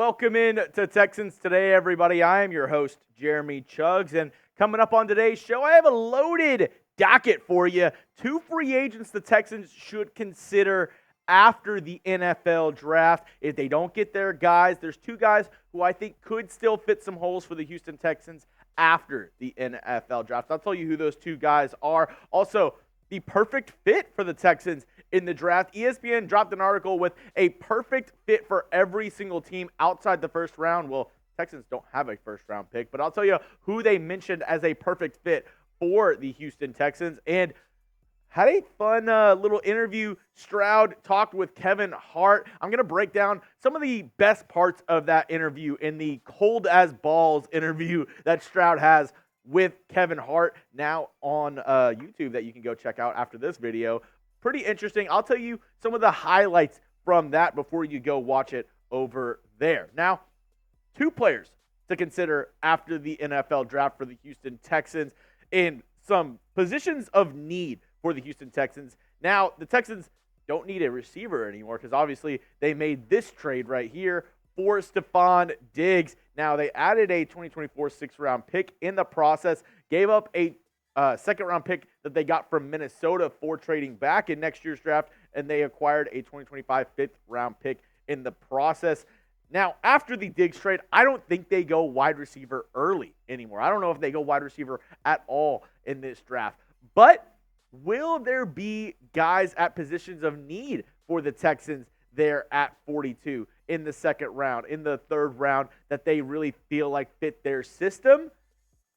Welcome in to Texans Today, everybody. I am your host, Jeremy Chuggs, and coming up on today's show, I have a loaded docket for you. 2 free agents the Texans should consider after the NFL draft. If they don't get their guys, there's 2 guys who I think could still fit some holes for the Houston Texans after the NFL draft. I'll tell you who those 2 guys are. Also, the perfect fit for the Texans in the draft. ESPN dropped an article with a perfect fit for every single team outside the first round. Well, Texans don't have a first-round pick, but I'll tell you who they mentioned as a perfect fit for the Houston Texans. And had a fun little interview. Stroud talked with Kevin Hart. I'm going to break down some of the best parts of that interview in the cold as balls interview that Stroud has with Kevin Hart now on YouTube that you can go check out after this video. Pretty interesting. I'll tell you some of the highlights from that before you go watch it over there. Now, 2 players to consider after the NFL draft for the Houston Texans in some positions of need for the Houston Texans. Now, the Texans don't need a receiver anymore because obviously they made this trade right here for Stefon Diggs. Now, they added a 2024 6th-round pick in the process, gave up a second-round pick that they got from Minnesota for trading back in next year's draft, and they acquired a 2025 5th-round pick in the process. Now, after the Diggs trade, I don't think they go wide receiver early anymore. I don't know if they go wide receiver at all in this draft. But will there be guys at positions of need for the Texans there at 42 in the 2nd round, in the 3rd round, that they really feel like fit their system?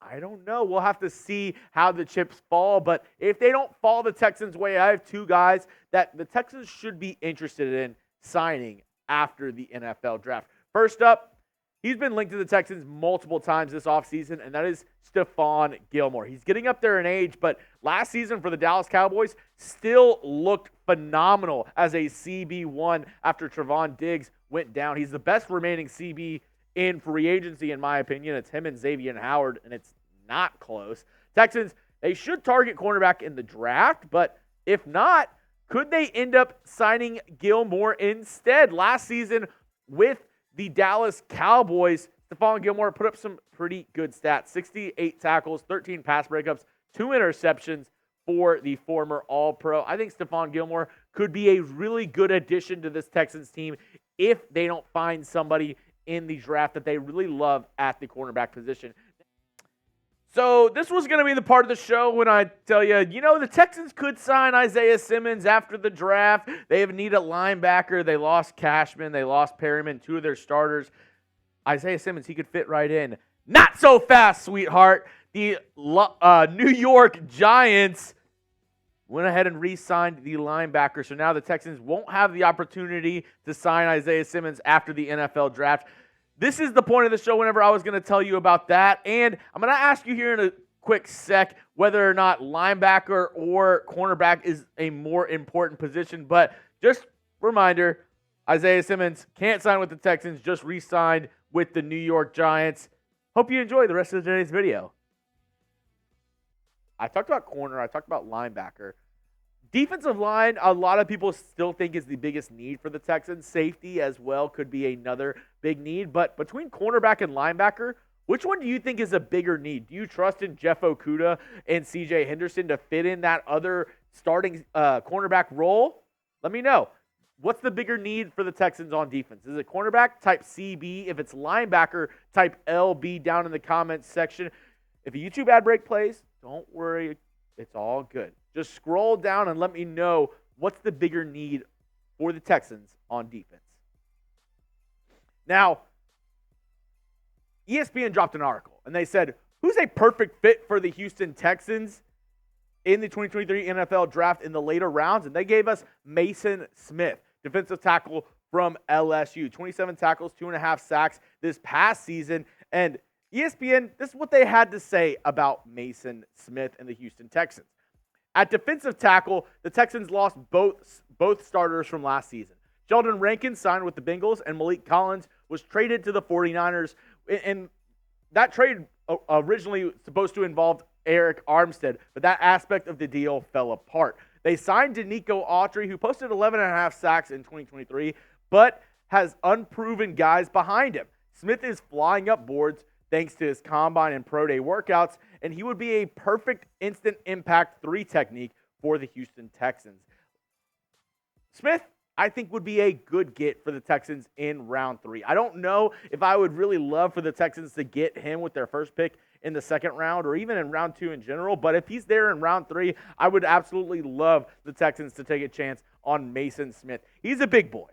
I don't know. We'll have to see how the chips fall. But if they don't fall the Texans' way, I have 2 guys that the Texans should be interested in signing after the NFL draft. First up, he's been linked to the Texans multiple times this offseason, and that is Stephon Gilmore. He's getting up there in age, but last season for the Dallas Cowboys still looked phenomenal as a CB1 after Stefon Diggs went down. He's the best remaining CB in free agency, in my opinion. It's him and Xavier Howard, and it's not close. Texans, they should target cornerback in the draft, but if not, could they end up signing Gilmore instead? Last season with the Dallas Cowboys, Stephon Gilmore put up some pretty good stats. 68 tackles, 13 pass breakups, 2 interceptions for the former All-Pro. I think Stephon Gilmore could be a really good addition to this Texans team if they don't find somebody in the draft that they really love at the cornerback position. So this was going to be the part of the show when I tell you, the Texans could sign Isaiah Simmons after the draft. They have need a linebacker. They lost Cashman. They lost Perryman, 2 of their starters. Isaiah Simmons, he could fit right in. Not so fast, sweetheart. The New York Giants went ahead and re-signed the linebacker. So now the Texans won't have the opportunity to sign Isaiah Simmons after the NFL draft. This is the point of the show whenever I was going to tell you about that. And I'm going to ask you here in a quick sec whether or not linebacker or cornerback is a more important position. But just reminder, Isaiah Simmons can't sign with the Texans, just re-signed with the New York Giants. Hope you enjoy the rest of today's video. I talked about corner. I talked about linebacker. Defensive line, a lot of people still think is the biggest need for the Texans. Safety as well could be another big need. But between cornerback and linebacker, which one do you think is a bigger need? Do you trust in Jeff Okudah and CJ Henderson to fit in that other starting cornerback role? Let me know. What's the bigger need for the Texans on defense? Is it cornerback type CB? If it's linebacker type LB, down in the comments section. If a YouTube ad break plays, don't worry. It's all good. Just scroll down and let me know what's the bigger need for the Texans on defense. Now, ESPN dropped an article, and they said, who's a perfect fit for the Houston Texans in the 2023 NFL draft in the later rounds? And they gave us Maason Smith, defensive tackle from LSU. 27 tackles, 2.5 sacks this past season. And ESPN, this is what they had to say about Maason Smith and the Houston Texans. At defensive tackle, the Texans lost both starters from last season. Sheldon Rankins signed with the Bengals, and Malik Collins was traded to the 49ers. And that trade originally was supposed to involve Eric Armstead, but that aspect of the deal fell apart. They signed Denico Autry, who posted 11.5 sacks in 2023, but has unproven guys behind him. Smith is flying up boards thanks to his combine and pro day workouts, and he would be a perfect instant impact 3 technique for the Houston Texans. Smith, I think, would be a good get for the Texans in round 3. I don't know if I would really love for the Texans to get him with their first pick in the second round or even in round 2 in general, but if he's there in round 3, I would absolutely love the Texans to take a chance on Maason Smith. He's a big boy.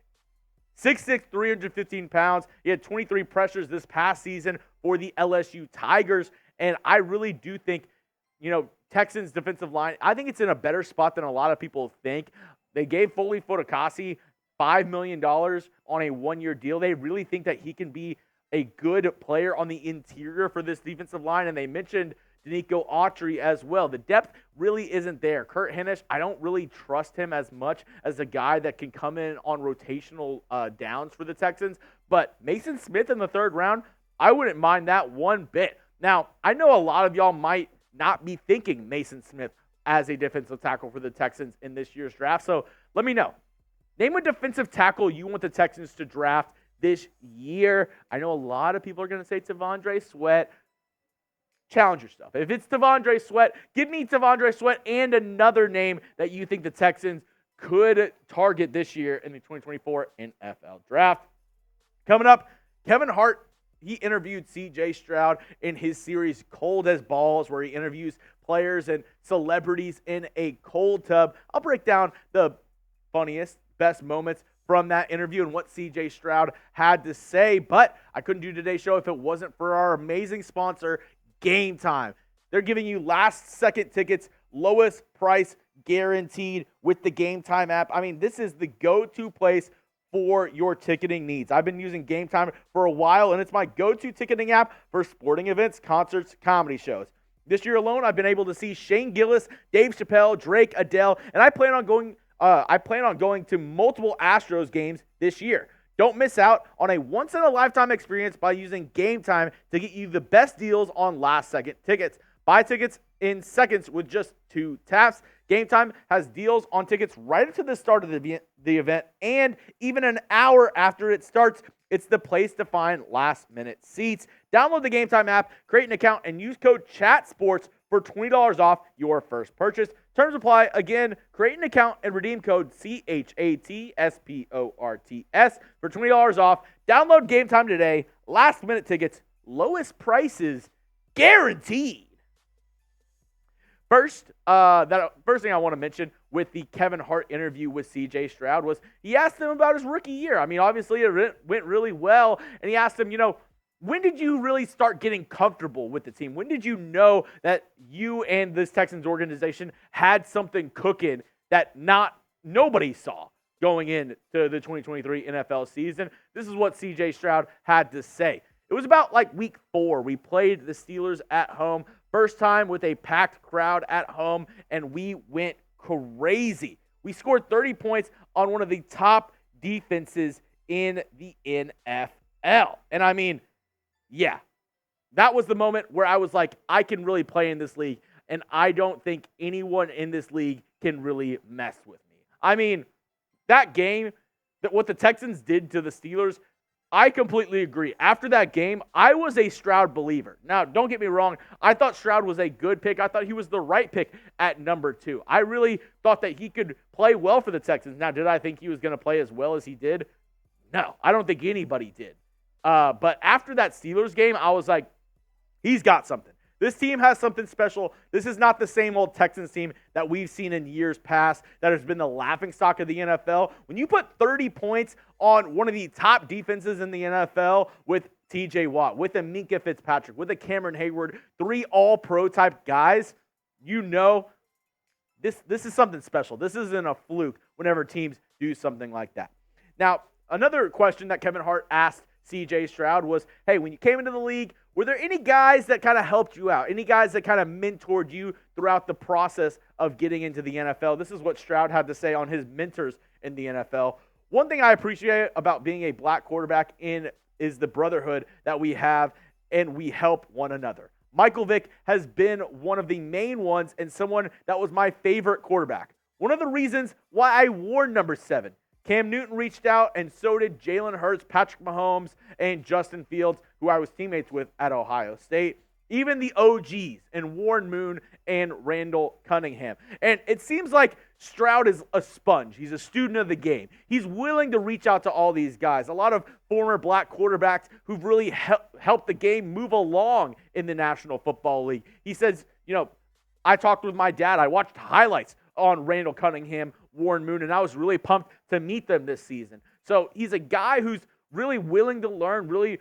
6'6", 315 pounds. He had 23 pressures this past season for the LSU Tigers, and I really do think, Texans defensive line, I think it's in a better spot than a lot of people think. They gave Foley Fodakasi $5 million on a 1-year deal. They really think that he can be a good player on the interior for this defensive line, and they mentioned Danico Autry as well. The depth really isn't there. Kurt Hennish, I don't really trust him as much as a guy that can come in on rotational downs for the Texans, but Maason Smith in the 3rd round, I wouldn't mind that one bit. Now, I know a lot of y'all might not be thinking Maason Smith as a defensive tackle for the Texans in this year's draft, so let me know. Name a defensive tackle you want the Texans to draft this year. I know a lot of people are going to say T'Vondre Sweat. Challenge yourself. If it's T'Vondre Sweat, give me T'Vondre Sweat and another name that you think the Texans could target this year in the 2024 NFL Draft. Coming up, Kevin Hart, he interviewed CJ Stroud in his series Cold as Balls, where he interviews players and celebrities in a cold tub. I'll break down the funniest, best moments from that interview and what CJ Stroud had to say, but I couldn't do today's show if it wasn't for our amazing sponsor, Game Time. They're giving you last-second tickets, lowest price guaranteed with the Game Time app. I mean, this is the go-to place for your ticketing needs. I've been using Game Time for a while, and it's my go-to ticketing app for sporting events, concerts, comedy shows. This year alone, I've been able to see Shane Gillis, Dave Chappelle, Drake, Adele, and I plan on going to multiple Astros games this year. Don't miss out on a once-in-a-lifetime experience by using Game Time to get you the best deals on last-second tickets. Buy tickets in seconds with just 2 taps. Game Time has deals on tickets right up to the start of the event and even an hour after it starts. It's the place to find last-minute seats. Download the Game Time app, create an account, and use code CHATSPORTS for $20 off your first purchase. Terms apply. Again, create an account and redeem code CHATSPORTS for $20 off. Download Game Time today. Last-minute tickets, lowest prices guaranteed. First thing I want to mention with the Kevin Hart interview with CJ Stroud was he asked him about his rookie year. I mean, obviously it went really well, and he asked him, when did you really start getting comfortable with the team? When did you know that you and this Texans organization had something cooking that nobody saw going into the 2023 NFL season? This is what CJ Stroud had to say. It was about week 4. We played the Steelers at home. First time with a packed crowd at home, and we went crazy. We scored 30 points on one of the top defenses in the NFL. And I mean, yeah, that was the moment where I was like, I can really play in this league, and I don't think anyone in this league can really mess with me. I mean, that game, what the Texans did to the Steelers, I completely agree. After that game, I was a Stroud believer. Now, don't get me wrong. I thought Stroud was a good pick. I thought he was the right pick at number 2. I really thought that he could play well for the Texans. Now, did I think he was going to play as well as he did? No, I don't think anybody did. But after that Steelers game, I was like, he's got something. This team has something special. This is not the same old Texans team that we've seen in years past that has been the laughingstock of the NFL. When you put 30 points on one of the top defenses in the NFL with TJ Watt, with a Minkah Fitzpatrick, with a Cameron Hayward, 3 all-pro type guys, this is something special. This isn't a fluke whenever teams do something like that. Now, another question that Kevin Hart asked CJ Stroud was, hey, when you came into the league, were there any guys that kind of helped you out? Any guys that kind of mentored you throughout the process of getting into the NFL? This is what Stroud had to say on his mentors in the NFL. One thing I appreciate about being a black quarterback is the brotherhood that we have, and we help one another. Michael Vick has been one of the main ones and someone that was my favorite quarterback. One of the reasons why I wore number 7. Cam Newton reached out, and so did Jalen Hurts, Patrick Mahomes, and Justin Fields, who I was teammates with at Ohio State. Even the OGs and Warren Moon and Randall Cunningham. And it seems like Stroud is a sponge. He's a student of the game. He's willing to reach out to all these guys. A lot of former black quarterbacks who've really helped the game move along in the National Football League. He says, I talked with my dad. I watched highlights on Randall Cunningham, Warren Moon, and I was really pumped to meet them this season. So he's a guy who's really willing to learn, really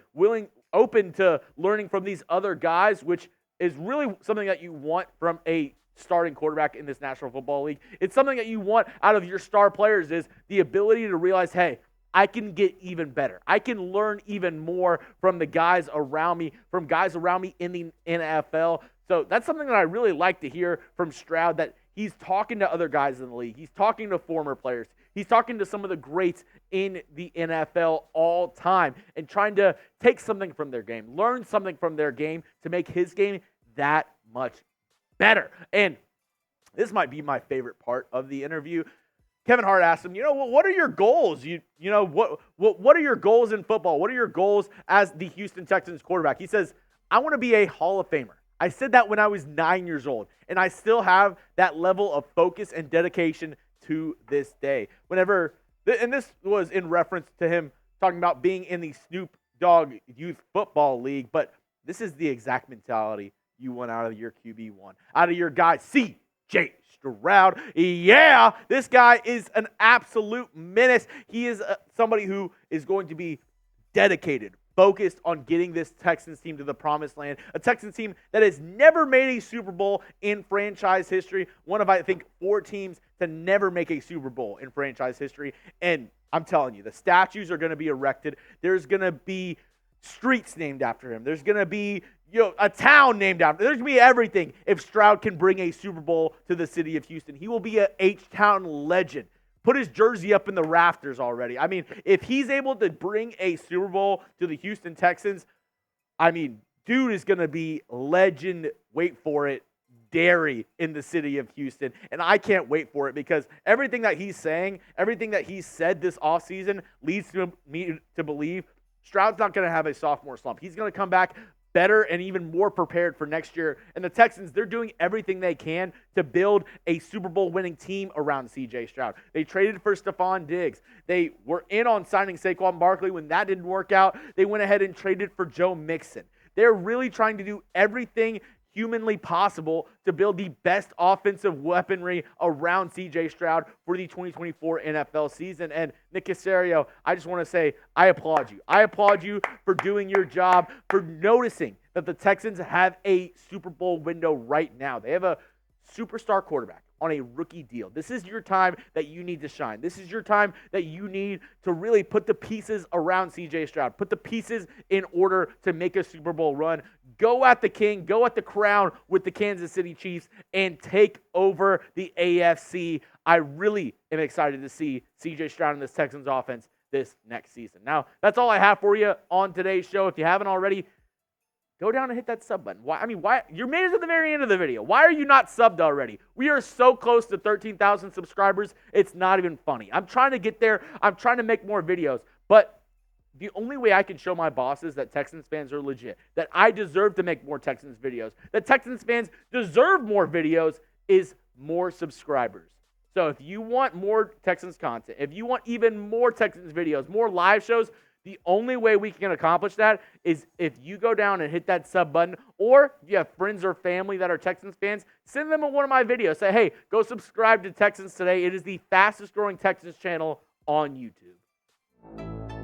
open to learning from these other guys, which is really something that you want from a starting quarterback in this National Football League. It's something that you want out of your star players, is the ability to realize, hey, I can get even better. I can learn even more from the guys around me, in the NFL. So that's something that I really like to hear from Stroud, that he's talking to other guys in the league. He's talking to former players. He's talking to some of the greats in the NFL all time and trying to take something from their game, learn something from their game to make his game that much better. And this might be my favorite part of the interview. Kevin Hart asked him, what are your goals? What are your goals in football? What are your goals as the Houston Texans quarterback? He says, I want to be a Hall of Famer. I said that when I was 9 years old, and I still have that level of focus and dedication to this day. And this was in reference to him talking about being in the Snoop Dogg Youth Football League, but this is the exact mentality you want out of your QB1, out of your guy, CJ Stroud. Yeah, this guy is an absolute menace. He is somebody who is going to be dedicated, focused on getting this Texans team to the promised land. A Texans team that has never made a Super Bowl in franchise history. One of, I think, 4 teams to never make a Super Bowl in franchise history. And I'm telling you, the statues are going to be erected. There's going to be streets named after him. There's going to be a town named after him. There's going to be everything if Stroud can bring a Super Bowl to the city of Houston. He will be a H-Town legend. Put his jersey up in the rafters already. I mean, if he's able to bring a Super Bowl to the Houston Texans, dude is going to be legend, wait for it, dairy in the city of Houston. And I can't wait for it, because everything that he's saying, everything that he's said this offseason leads me to believe Stroud's not going to have a sophomore slump. He's going to come back better and even more prepared for next year. And the Texans, they're doing everything they can to build a Super Bowl winning team around CJ Stroud. They traded for Stefon Diggs. They were in on signing Saquon Barkley. When that didn't work out, they went ahead and traded for Joe Mixon. They're really trying to do everything humanly possible to build the best offensive weaponry around CJ Stroud for the 2024 NFL season. And Nick Caserio, I just want to say, I applaud you. I applaud you for doing your job, for noticing that the Texans have a Super Bowl window right now. They have a superstar quarterback on a rookie deal. This is your time that you need to shine. This is your time that you need to really put the pieces around CJ Stroud, put the pieces in order to make a Super Bowl run. Go at the king, go at the crown with the Kansas City Chiefs, and take over the AFC. I really am excited to see CJ Stroud in this Texans offense this next season. Now, that's all I have for you on today's show. If you haven't already, go down and hit that sub button. Why? You made it to the very end of the video. Why are you not subbed already? We are so close to 13,000 subscribers. It's not even funny. I'm trying to get there. I'm trying to make more videos. But the only way I can show my bosses that Texans fans are legit, that I deserve to make more Texans videos, that Texans fans deserve more videos, is more subscribers. So if you want more Texans content, if you want even more Texans videos, more live shows, the only way we can accomplish that is if you go down and hit that sub button, or if you have friends or family that are Texans fans, send them one of my videos. Say, hey, go subscribe to Texans Today. It is the fastest growing Texans channel on YouTube.